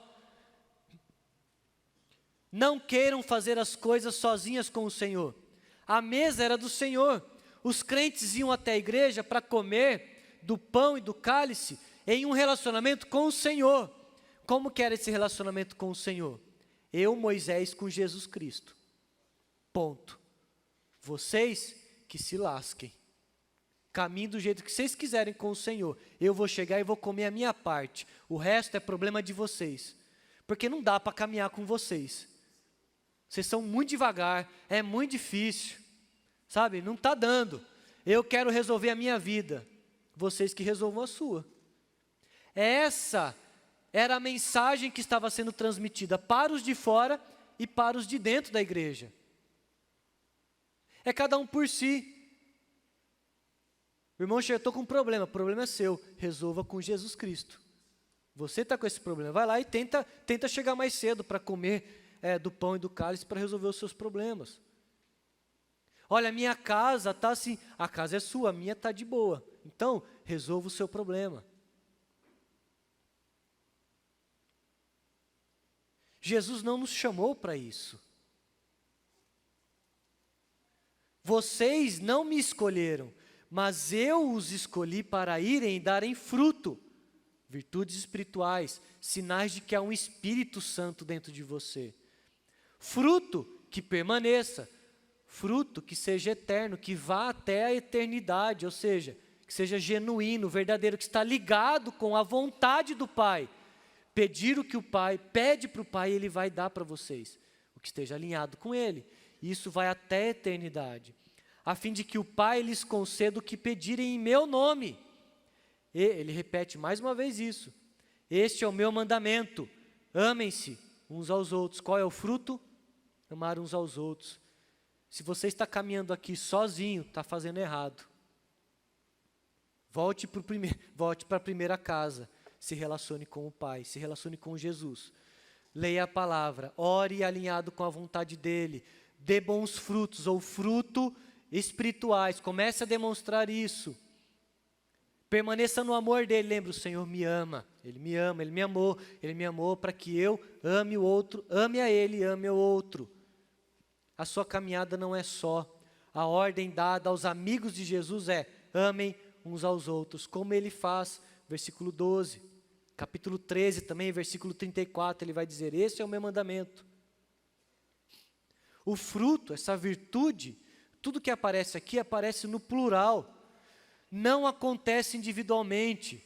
Não queiram fazer as coisas sozinhas com o Senhor. A mesa era do Senhor. Os crentes iam até a igreja para comer do pão e do cálice em um relacionamento com o Senhor. Como que era esse relacionamento com o Senhor? Eu, Moisés, com Jesus Cristo. Ponto. Vocês que se lasquem. Caminhem do jeito que vocês quiserem com o Senhor. Eu vou chegar e vou comer a minha parte. O resto é problema de vocês. Porque não dá para caminhar com vocês. Vocês são muito devagar, é muito difícil. Sabe, não está dando. Eu quero resolver a minha vida. Vocês que resolvam a sua. Essa era a mensagem que estava sendo transmitida para os de fora e para os de dentro da igreja. É cada um por si. O irmão, eu estou com um problema, o problema é seu. Resolva com Jesus Cristo. Você está com esse problema, vai lá e tenta chegar mais cedo para comer do pão e do cálice para resolver os seus problemas. Olha, a minha casa está assim, a casa é sua, a minha está de boa. Então, resolva o seu problema. Jesus não nos chamou para isso. Vocês não me escolheram, mas eu os escolhi para irem e darem fruto. Virtudes espirituais, sinais de que há um Espírito Santo dentro de você. Fruto que permaneça, fruto que seja eterno, que vá até a eternidade, ou seja, que seja genuíno, verdadeiro, que está ligado com a vontade do Pai. Pedir o que o Pai pede para o Pai, Ele vai dar para vocês, o que esteja alinhado com Ele. E isso vai até a eternidade, a fim de que o Pai lhes conceda o que pedirem em meu nome. E ele repete mais uma vez isso. Este é o meu mandamento, amem-se uns aos outros. Qual é o fruto? Amar uns aos outros. Se você está caminhando aqui sozinho, está fazendo errado. Volte para a primeira casa. Se relacione com o Pai, se relacione com Jesus. Leia a palavra, ore alinhado com a vontade dEle. Dê bons frutos, ou fruto espirituais. Comece a demonstrar isso. Permaneça no amor dEle. Lembra, o Senhor me ama. Ele me ama, Ele me amou. Ele me amou para que eu ame o outro, ame a Ele, ame o outro. A sua caminhada não é só. A ordem dada aos amigos de Jesus é: amem uns aos outros, como Ele faz. Versículo 12. Capítulo 13 também, versículo 34, ele vai dizer: esse é o meu mandamento. O fruto, essa virtude, tudo que aparece aqui aparece no plural. Não acontece individualmente.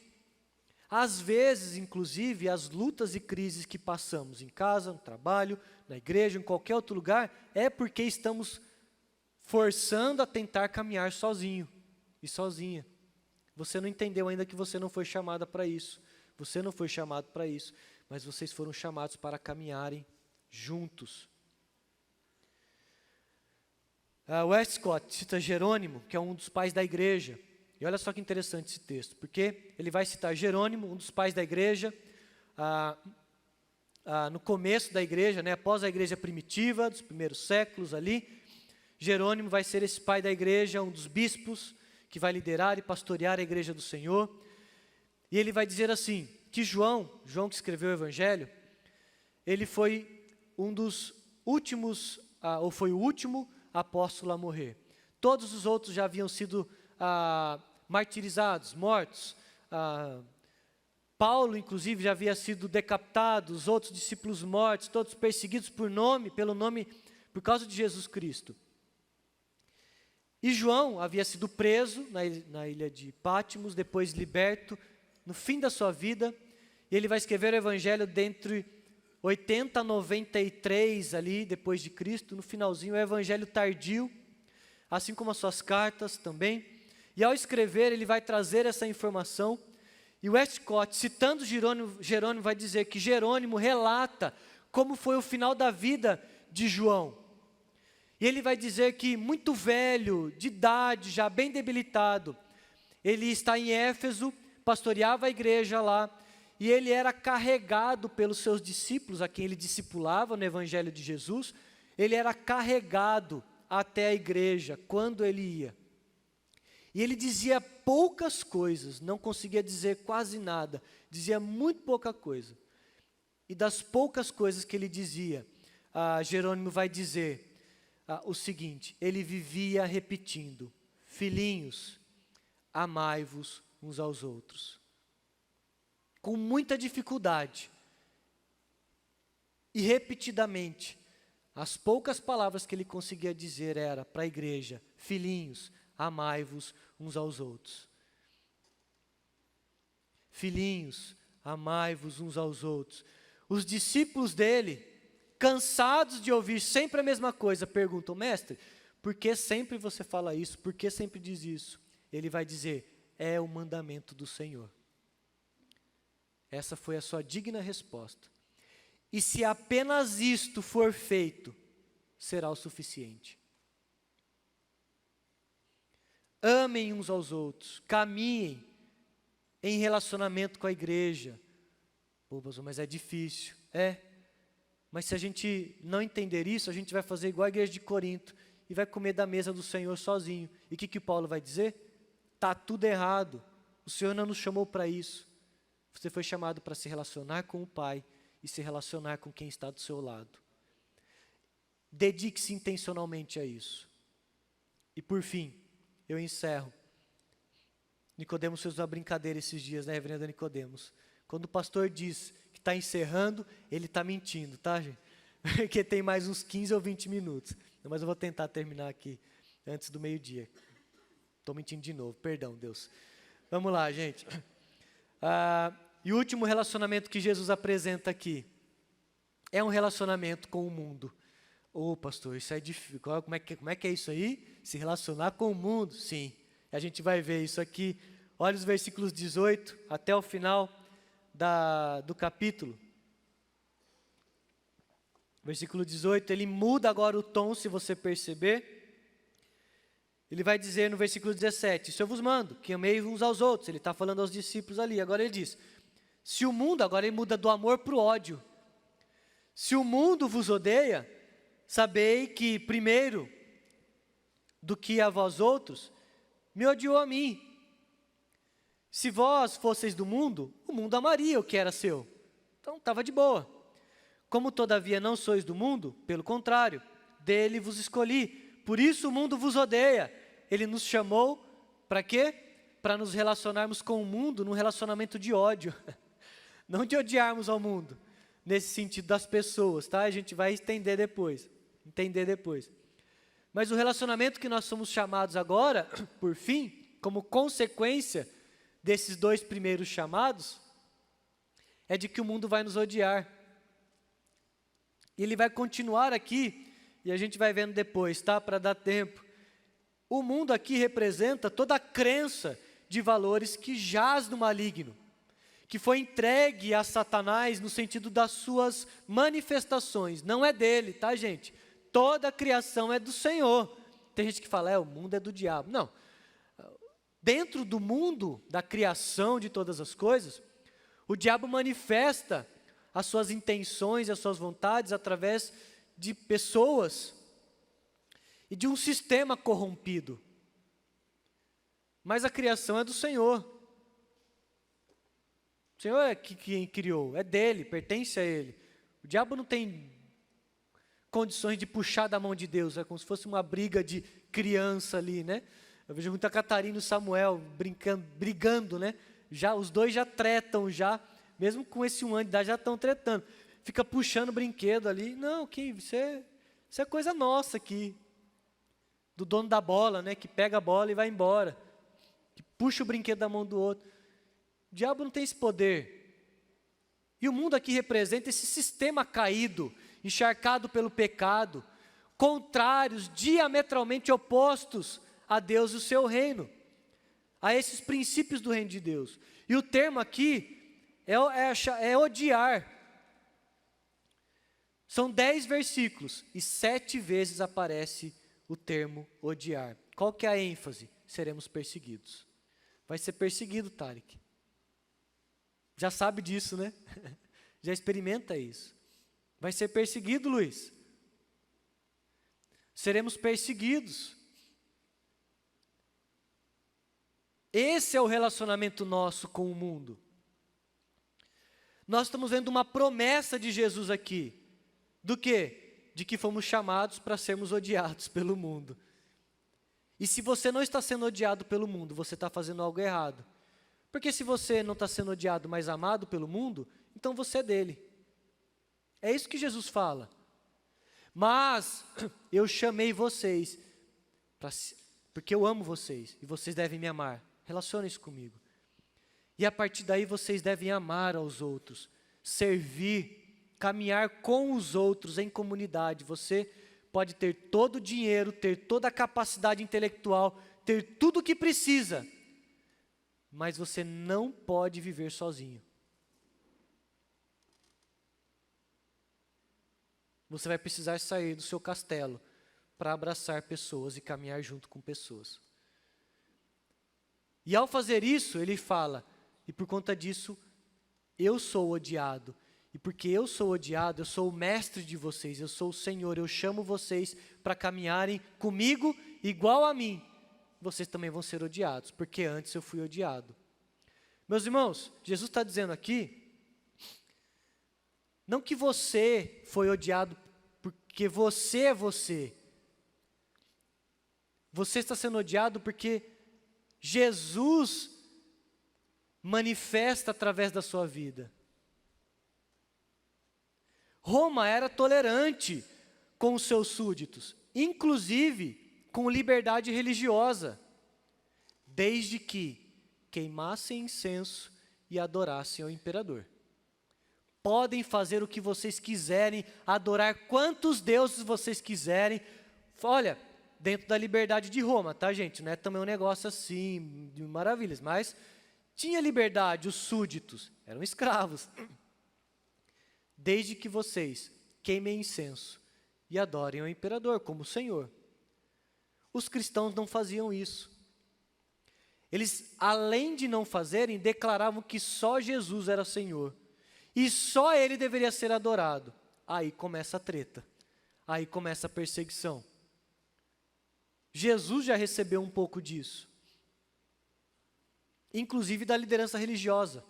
Às vezes, inclusive, as lutas e crises que passamos em casa, no trabalho, na igreja, em qualquer outro lugar, é porque estamos forçando a tentar caminhar sozinho e sozinha. Você não entendeu ainda que você não foi chamada para isso. Você não foi chamado para isso, mas vocês foram chamados para caminharem juntos. Westcott cita Jerônimo, que é um dos pais da igreja. E olha só que interessante esse texto, porque ele vai citar Jerônimo, um dos pais da igreja, no começo da igreja, né, após a igreja primitiva, dos primeiros séculos ali. Jerônimo vai ser esse pai da igreja, um dos bispos, que vai liderar e pastorear a igreja do Senhor. E ele vai dizer assim, que João que escreveu o Evangelho, ele foi um dos últimos, ou foi o último apóstolo a morrer. Todos os outros já haviam sido martirizados, mortos. Paulo, inclusive, já havia sido decapitado, os outros discípulos mortos, todos perseguidos pelo nome, por causa de Jesus Cristo. E João havia sido preso na ilha de Pátimos, depois liberto, no fim da sua vida, e ele vai escrever o Evangelho dentre 80 a 93 ali, depois de Cristo, no finalzinho, o Evangelho tardio, assim como as suas cartas também. E ao escrever, ele vai trazer essa informação, e Westcott, citando Jerônimo, vai dizer que Jerônimo relata como foi o final da vida de João. E ele vai dizer que muito velho, de idade, já bem debilitado, ele está em Éfeso, pastoreava a igreja lá, e ele era carregado pelos seus discípulos, a quem ele discipulava no Evangelho de Jesus, ele era carregado até a igreja, quando ele ia. E ele dizia poucas coisas, não conseguia dizer quase nada, dizia muito pouca coisa. E das poucas coisas que ele dizia, Jerônimo vai dizer o seguinte, ele vivia repetindo, filhinhos, amai-vos uns aos outros. Com muita dificuldade. E repetidamente, as poucas palavras que ele conseguia dizer era para a igreja, filhinhos, amai-vos uns aos outros. Filhinhos, amai-vos uns aos outros. Os discípulos dele, cansados de ouvir sempre a mesma coisa, perguntam, mestre, por que sempre você fala isso? Por que sempre diz isso? Ele vai dizer, é o mandamento do Senhor. Essa foi a sua digna resposta. E se apenas isto for feito, será o suficiente. Amem uns aos outros, caminhem em relacionamento com a igreja. Pô, pastor, mas é difícil. Mas se a gente não entender isso, a gente vai fazer igual a igreja de Corinto e vai comer da mesa do Senhor sozinho. E o que Paulo vai dizer? Está tudo errado. O Senhor não nos chamou para isso. Você foi chamado para se relacionar com o Pai e se relacionar com quem está do seu lado. Dedique-se intencionalmente a isso. E por fim, eu encerro. Nicodemos fez uma brincadeira esses dias, né, reverendo Nicodemos? Quando o pastor diz que está encerrando, ele está mentindo, tá, gente? Porque tem mais uns 15 ou 20 minutos. Mas eu vou tentar terminar aqui antes do meio-dia. Estou mentindo de novo, perdão, Deus. Vamos lá, gente. E o último relacionamento que Jesus apresenta aqui é um relacionamento com o mundo. Pastor, isso é difícil. Como é que é isso aí? Se relacionar com o mundo? Sim. A gente vai ver isso aqui. Olha os versículos 18 até o final do capítulo. Versículo 18, ele muda agora o tom, se você perceber. Ele vai dizer no versículo 17, isso eu vos mando, que ameis uns aos outros. Ele está falando aos discípulos ali. Agora ele diz, se o mundo, agora ele muda do amor para o ódio. Se o mundo vos odeia, sabei que primeiro do que a vós outros, me odiou a mim. Se vós fosseis do mundo, o mundo amaria o que era seu. Então estava de boa. Como todavia não sois do mundo, pelo contrário, dele vos escolhi. Por isso o mundo vos odeia. Ele nos chamou para quê? Para nos relacionarmos com o mundo num relacionamento de ódio. Não de odiarmos ao mundo, nesse sentido das pessoas, tá? A gente vai entender depois. Mas o relacionamento que nós somos chamados agora, por fim, como consequência desses dois primeiros chamados, é de que o mundo vai nos odiar. E ele vai continuar aqui, e a gente vai vendo depois, tá? Para dar tempo. O mundo aqui representa toda a crença de valores que jaz no maligno, que foi entregue a Satanás no sentido das suas manifestações. Não é dele, tá, gente? Toda a criação é do Senhor. Tem gente que fala, o mundo é do diabo. Não. Dentro do mundo, da criação de todas as coisas, o diabo manifesta as suas intenções e as suas vontades através de pessoas e de um sistema corrompido. Mas a criação é do Senhor. O Senhor é quem criou, é dele, pertence a ele. O diabo não tem condições de puxar da mão de Deus, é como se fosse uma briga de criança ali, né? Eu vejo muito a Catarina e o Samuel brigando, né? Os dois já tretam, mesmo com esse 1 ano de idade, já estão tretando. Fica puxando brinquedo ali. Não, isso é coisa nossa aqui. Do dono da bola, né? Que pega a bola e vai embora. Que puxa o brinquedo da mão do outro. O diabo não tem esse poder. E o mundo aqui representa esse sistema caído, encharcado pelo pecado, contrários, diametralmente opostos a Deus e o seu reino, a esses princípios do reino de Deus. E o termo aqui é odiar. São 10 versículos e 7 vezes aparece o termo odiar. Qual que é a ênfase? Seremos perseguidos. Vai ser perseguido, Tarek. Já sabe disso, né? Já experimenta isso. Vai ser perseguido, Luiz. Seremos perseguidos. Esse é o relacionamento nosso com o mundo. Nós estamos vendo uma promessa de Jesus aqui. Do quê? De que fomos chamados para sermos odiados pelo mundo. E se você não está sendo odiado pelo mundo, você está fazendo algo errado. Porque se você não está sendo odiado, mas amado pelo mundo, então você é dele. É isso que Jesus fala. Mas eu chamei vocês, porque eu amo vocês, e vocês devem me amar. Relacionem-se comigo. E a partir daí vocês devem amar aos outros, servir, caminhar com os outros em comunidade. Você pode ter todo o dinheiro, ter toda a capacidade intelectual, ter tudo o que precisa, mas você não pode viver sozinho. Você vai precisar sair do seu castelo para abraçar pessoas e caminhar junto com pessoas. E ao fazer isso, ele fala, e por conta disso, eu sou odiado. E porque eu sou odiado, eu sou o mestre de vocês, eu sou o Senhor, eu chamo vocês para caminharem comigo igual a mim. Vocês também vão ser odiados, porque antes eu fui odiado. Meus irmãos, Jesus está dizendo aqui, não que você foi odiado porque você é você. Você está sendo odiado porque Jesus manifesta através da sua vida. Roma era tolerante com os seus súditos, inclusive com liberdade religiosa, desde que queimassem incenso e adorassem ao imperador. Podem fazer o que vocês quiserem, adorar quantos deuses vocês quiserem. Olha, dentro da liberdade de Roma, tá, gente? Não é também um negócio assim, de maravilhas, mas tinha liberdade, os súditos eram escravos. Desde que vocês queimem incenso e adorem ao imperador como Senhor. Os cristãos não faziam isso. Eles, além de não fazerem, declaravam que só Jesus era Senhor. E só Ele deveria ser adorado. Aí começa a treta. Aí começa a perseguição. Jesus já recebeu um pouco disso. Inclusive da liderança religiosa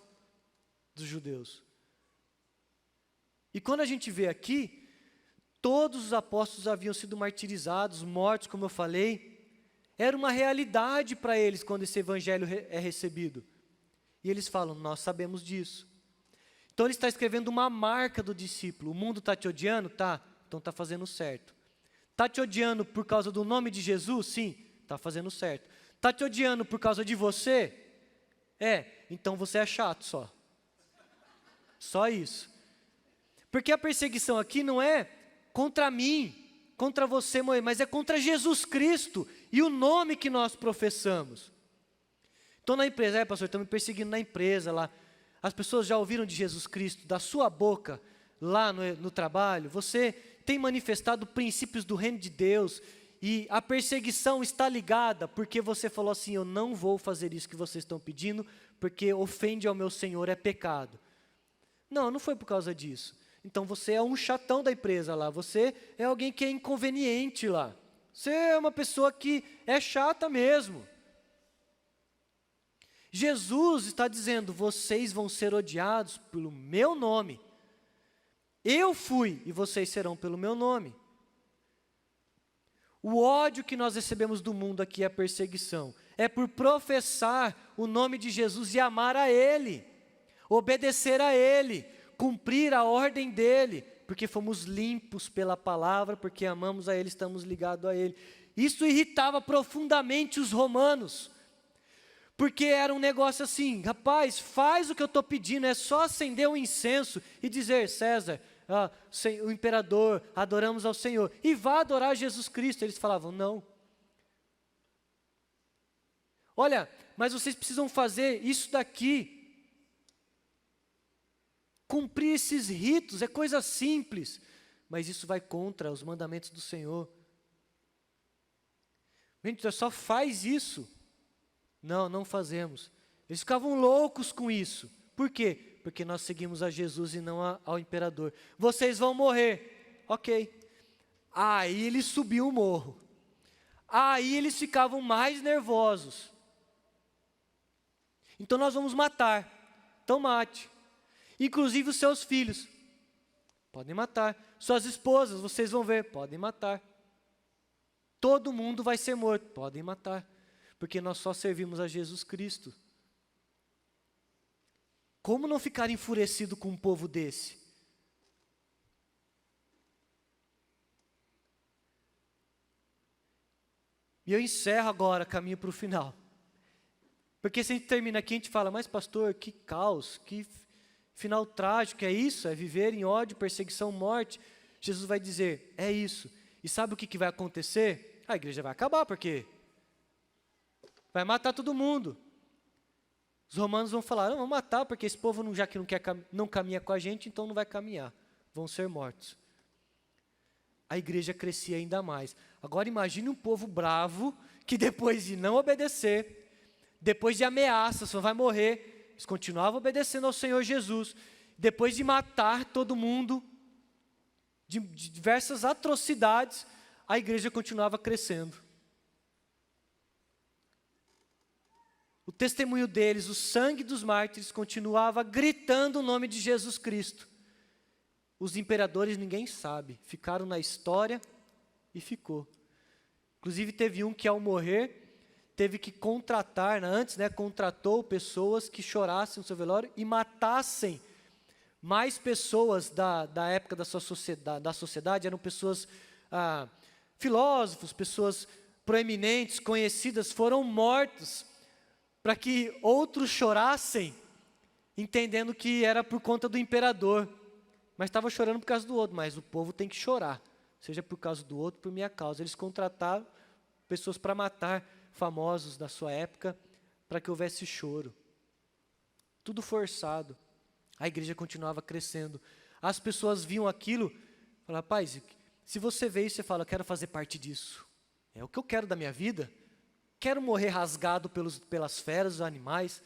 dos judeus. E quando a gente vê aqui, todos os apóstolos haviam sido martirizados, mortos, como eu falei. Era uma realidade para eles quando esse evangelho é recebido. E eles falam, nós sabemos disso. Então ele está escrevendo uma marca do discípulo. O mundo está te odiando? Tá. Então está fazendo certo. Está te odiando por causa do nome de Jesus? Sim. Está fazendo certo. Está te odiando por causa de você? Então você é chato só. Só isso. Porque a perseguição aqui não é contra mim, contra você, mas é contra Jesus Cristo e o nome que nós professamos. Estou na empresa, pastor, estão me perseguindo na empresa lá. As pessoas já ouviram de Jesus Cristo, da sua boca, lá no trabalho. Você tem manifestado princípios do reino de Deus e a perseguição está ligada porque você falou assim, eu não vou fazer isso que vocês estão pedindo, porque ofende ao meu Senhor, é pecado. Não, não foi por causa disso. Então você é um chatão da empresa lá, você é alguém que é inconveniente lá. Você é uma pessoa que é chata mesmo. Jesus está dizendo, vocês vão ser odiados pelo meu nome. Eu fui e vocês serão pelo meu nome. O ódio que nós recebemos do mundo aqui é a perseguição. É por professar o nome de Jesus e amar a Ele, obedecer a Ele, cumprir a ordem dEle, porque fomos limpos pela palavra, porque amamos a Ele, estamos ligados a Ele. Isso irritava profundamente os romanos, porque era um negócio assim, rapaz, faz o que eu estou pedindo, é só acender um incenso e dizer, César, o imperador, adoramos ao Senhor, e vá adorar Jesus Cristo. Eles falavam, não. Olha, mas vocês precisam fazer isso daqui, cumprir esses ritos, é coisa simples, mas isso vai contra os mandamentos do Senhor. Gente, só faz isso. Não, não fazemos. Eles ficavam loucos com isso. Por quê? Porque nós seguimos a Jesus e não ao imperador. Vocês vão morrer. Ok. Aí eles subiam o morro. Aí eles ficavam mais nervosos. Então nós vamos matar. Então mate. Inclusive os seus filhos. Podem matar. Suas esposas, vocês vão ver. Podem matar. Todo mundo vai ser morto. Podem matar. Porque nós só servimos a Jesus Cristo. Como não ficar enfurecido com um povo desse? E eu encerro agora, caminho para o final. Porque se a gente termina aqui, a gente fala, mas pastor, que caos, que final trágico, é isso? É viver em ódio, perseguição, morte? Jesus vai dizer, é isso. E sabe o que vai acontecer? A igreja vai acabar, porque vai matar todo mundo. Os romanos vão falar, não, vamos matar, porque esse povo, já que não caminha com a gente, então não vai caminhar. Vão ser mortos. A igreja crescia ainda mais. Agora imagine um povo bravo, que depois de não obedecer, depois de ameaças, você vai morrer, eles continuavam obedecendo ao Senhor Jesus. Depois de matar todo mundo, de diversas atrocidades, a igreja continuava crescendo. O testemunho deles, o sangue dos mártires, continuava gritando o nome de Jesus Cristo. Os imperadores, ninguém sabe, ficaram na história e ficou. Inclusive teve um que ao morrer, teve que contratar, antes, contratou pessoas que chorassem no seu velório e matassem mais pessoas da época da sociedade, eram pessoas, filósofos, pessoas proeminentes, conhecidas, foram mortos, para que outros chorassem, entendendo que era por conta do imperador, mas estava chorando por causa do outro, mas o povo tem que chorar, seja por causa do outro, por minha causa. Eles contrataram pessoas para matar famosos da sua época, para que houvesse choro. Tudo forçado. A igreja continuava crescendo. As pessoas viam aquilo, falavam, rapaz, se você vê isso, você fala, eu quero fazer parte disso. É o que eu quero da minha vida. Quero morrer rasgado pelas feras, os animais.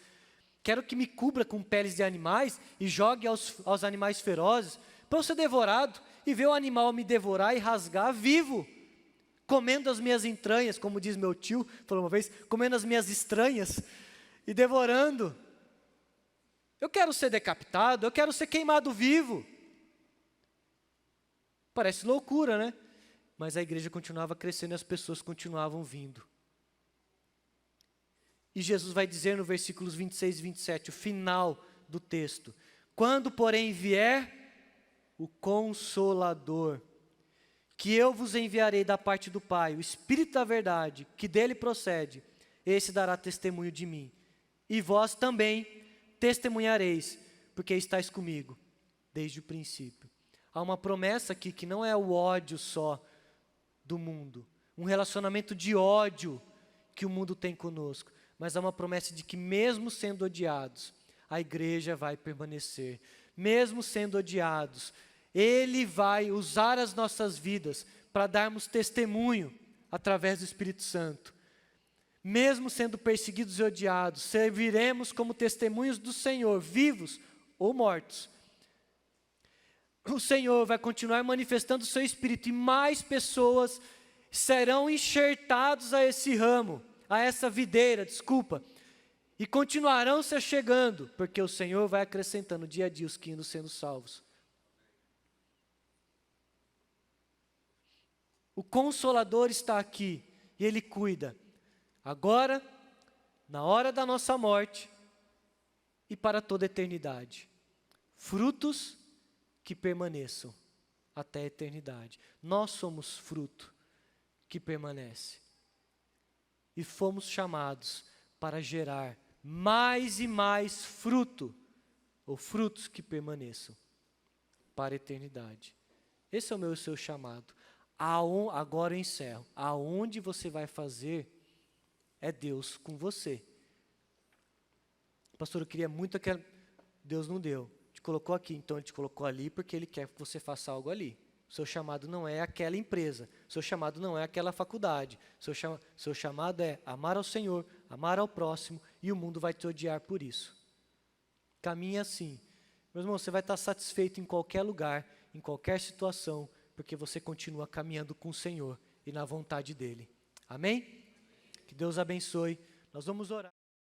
Quero que me cubra com peles de animais e jogue aos animais ferozes, para eu ser devorado e ver o animal me devorar e rasgar vivo, comendo as minhas entranhas, como diz meu tio, falou uma vez, comendo as minhas estranhas e devorando. Eu quero ser decapitado, eu quero ser queimado vivo. Parece loucura, né? Mas a igreja continuava crescendo e as pessoas continuavam vindo. E Jesus vai dizer no versículos 26 e 27, o final do texto. Quando, porém, vier o Consolador, que eu vos enviarei da parte do Pai, o Espírito da verdade, que dele procede, esse dará testemunho de mim. E vós também testemunhareis, porque estáis comigo desde o princípio. Há uma promessa aqui que não é o ódio só do mundo, um relacionamento de ódio que o mundo tem conosco, mas há uma promessa de que mesmo sendo odiados, a igreja vai permanecer. Mesmo sendo odiados, Ele vai usar as nossas vidas para darmos testemunho através do Espírito Santo. Mesmo sendo perseguidos e odiados, serviremos como testemunhos do Senhor, vivos ou mortos. O Senhor vai continuar manifestando o seu Espírito e mais pessoas serão enxertados a esse ramo, a essa videira, e continuarão se achegando, porque o Senhor vai acrescentando dia a dia os que indo sendo salvos. O Consolador está aqui e Ele cuida, agora, na hora da nossa morte e para toda a eternidade. Frutos que permaneçam até a eternidade. Nós somos fruto que permanece. E fomos chamados para gerar mais e mais fruto, ou frutos que permaneçam para a eternidade. Esse é o meu e o seu chamado. Agora eu encerro. Aonde você vai fazer, é Deus com você. Pastor, eu queria muito que Deus não deu. Te colocou aqui, então Ele te colocou ali porque Ele quer que você faça algo ali. O seu chamado não é aquela empresa, o seu chamado não é aquela faculdade, o seu chamado é amar ao Senhor, amar ao próximo, e o mundo vai te odiar por isso. Caminhe assim. Meu irmão, você vai estar satisfeito em qualquer lugar, em qualquer situação, porque você continua caminhando com o Senhor e na vontade dEle. Amém? Que Deus abençoe. Nós vamos orar.